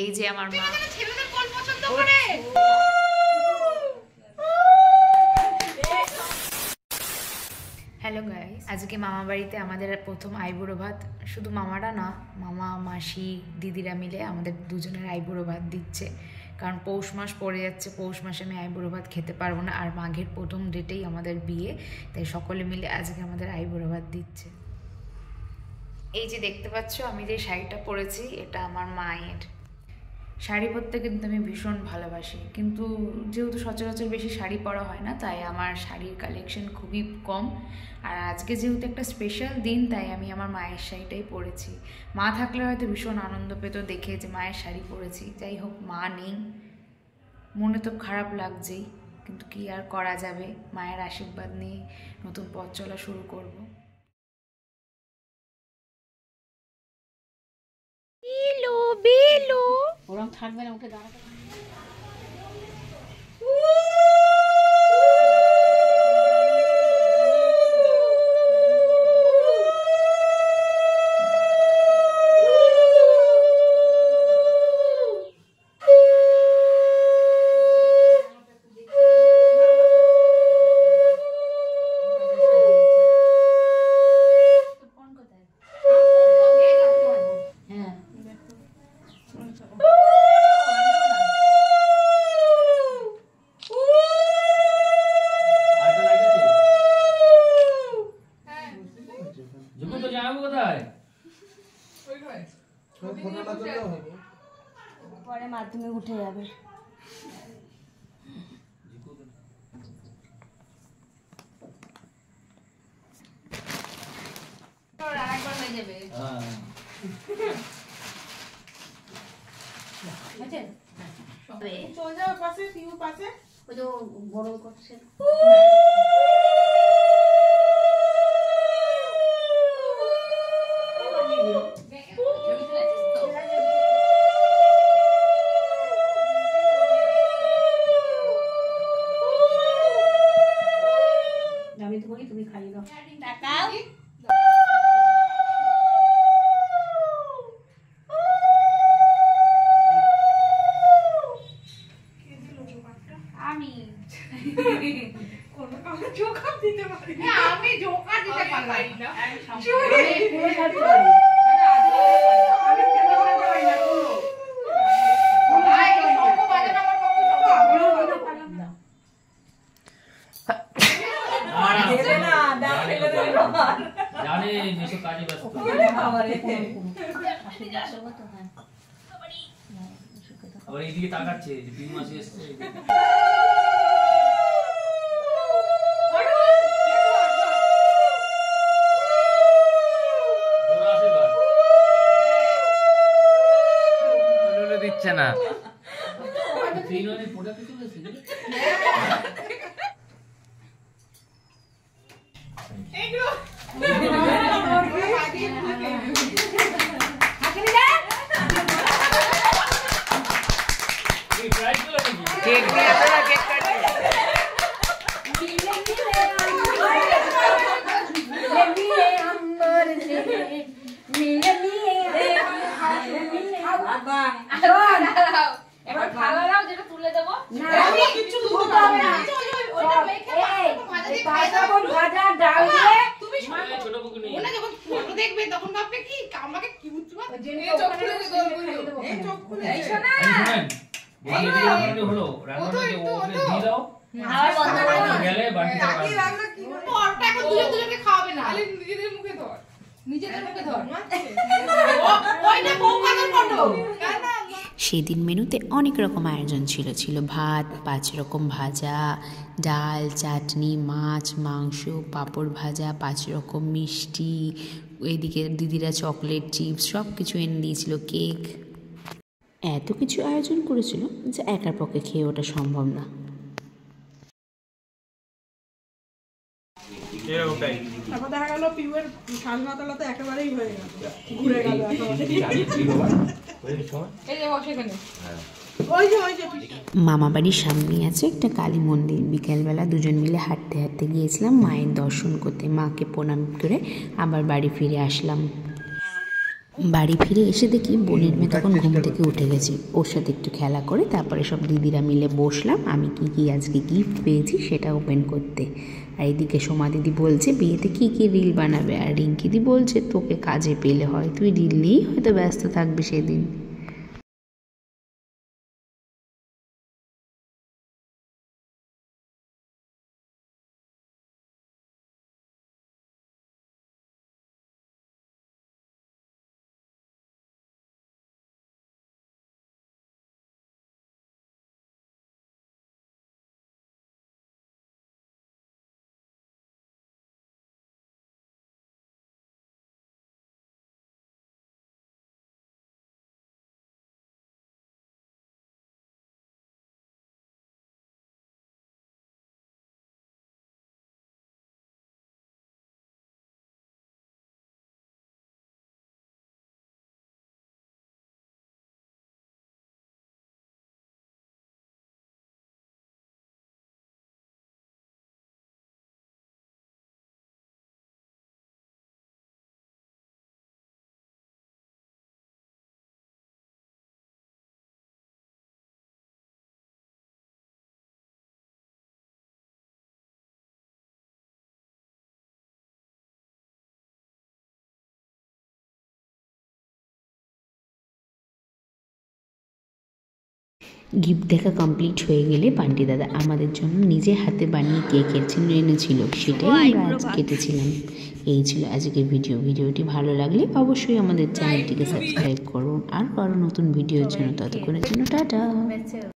এই যে আমার মা ছেলেদের কোন পছন্দ করে। হ্যালো গাইস, আজকে মামা বাড়িতে আমাদের প্রথম আইবুড়ো ভাত। শুধু মামারা না, মামা মাসি দিদিরা মিলে আমাদের দুজনের আইবুড়ো ভাত দিচ্ছে। কারণ পৌষ মাস পড়ে যাচ্ছে, পৌষ মাসে আমি আইবুড়ো ভাত খেতে পারবো না, আর মাঘের প্রথম ডেটেই আমাদের বিয়ে, তাই সকলে মিলে আজকে আমাদের আইবুড়ো ভাত দিচ্ছে। এই যে দেখতে পাচ্ছ আমি যে শাড়িটা পরেছি, এটা আমার মায়ের। শাড়ি পরতে কিন্তু আমি ভীষণ ভালোবাসি, কিন্তু যেহেতু সচরাচর বেশি শাড়ি পরা হয় না, তাই আমার শাড়ির কালেকশন খুবই কম। আর আজকে যেহেতু একটা স্পেশাল দিন, তাই আমি আমার মায়ের শাড়িটাই পরেছি। মা থাকলে হয়তো ভীষণ আনন্দ পেত দেখে যে মায়ের শাড়ি পরেছি। যাই হোক, মা নেই, মনে তো খারাপ লাগছেই, কিন্তু কি আর করা যাবে, মায়ের আশীর্বাদ নিয়ে নতুন পথ চলা শুরু করব। বেলো বেলো ওরকম থাকবে না, উঠে দাঁড়াতে। পরে মাধ্যমে উঠে যাবে। আরেকবার হয়ে যাবে। চলে যাও পাশে, টিউ পাশে, ওই যে গরম করছে। আমি তো বলি তুমি খাইয়ে দাও। টাকাও আমি কোনো কাউকে জোকার দিতে পারি না। আমি জোকার দিতে পারি না। আমি পুরো সাথে পারি। আমি পুরো সাথে পারি না পুরো। আই সব বাজার আমার পক্ষে সব আগুলো পারলাম না। দেবে না, দাও ফেলে দেবে না। জানে এসব কাজে ব্যস্ত। আমারে আসলে যাচ্ছে তো হ্যাঁ। আবার এইদিকে তাকাচ্ছে যে 3 মাস এসছে। দিচ্ছে না। এবার থালা দাও, যেটা তুলে দেবো। না আমি কিছু তুলতে হবে না। ওটা মেখে ভাজা দিয়ে ভাজা ডাল দিয়ে তুমি ছোট বুকু নিয়ে ওনা যখন ফটো দেখবে তখন ভাববে কি আমাকে কি বুঝবা? এই চোখ খুলে এই চোখ খুলে এই শোনা রান্নাটা হলো রান্নাটা ওকে দিয়ে দাও। খাওয়া বন্ধ করে দাও। গেলে বাড়ি বাকি রান্না কি হবে? পরটা এখন দুজনকে খাওয়াবে না। খালি নিজেদের মুখে ধর। নিজেদের মুখে ধর। ওইটা বউ কাদের ফটো। না না সেদিন মেনুতে অনেক রকম আয়োজন ছিল। ছিল ভাত, 5 রকম ভাজা, ডাল, চাটনি, মাছ, মাংস, পাঁপড় ভাজা, 5 রকম মিষ্টি, এদিকে দিদিরা চকলেট, চিপস সব কিছু এনে দিয়েছিল, কেক। এত কিছু আয়োজন করেছিল যে একার পক্ষে খেয়ে ওটা সম্ভব না। তারপর দেখা গেল পিউয়ের স্বাধীনতা একেবারেই হয়ে গেল, ঘুরে গেল। মামা বাড়ির সামনেই আছে একটা কালী মন্দির। বিকেলবেলা দুজন মিলে হাঁটতে হাঁটতে গিয়েছিলাম মায়ের দর্শন করতে। মাকে প্রণাম করে আবার বাড়ি ফিরে আসলাম। বাড়ি ফিরে এসে দেখি বোনের মেয়ে তখন ঘুম থেকে উঠে গেছি। ওর সাথে একটু খেলা করে তারপরে সব দিদিরা মিলে বসলাম আমি কি আজকে গিফট পেয়েছি সেটা ওপেন করতে। আর এইদিকে সোমা দিদি বলছে বিয়েতে কি রিল বানাবে, আর রিঙ্কিদি বলছে তোকে কাজে পেলে হয়, তুই রিল নিয়েই হয়তো ব্যস্ত থাকবি সেদিন। গিফট দেখা কমপ্লিট হয়ে গেলে বান্টি দাদা আমাদের জন্য নিজে হাতে বানিয়ে কেকের চিহ্ন এনেছিল, সেটাই আমরা আজ কেটেছিলাম। এই ছিল আজকের ভিডিওটি ভালো লাগলে অবশ্যই আমাদের চ্যানেলটিকে সাবস্ক্রাইব করুন আর কারো নতুন ভিডিওর জন্য ততক্ষণের জন্য টাটা।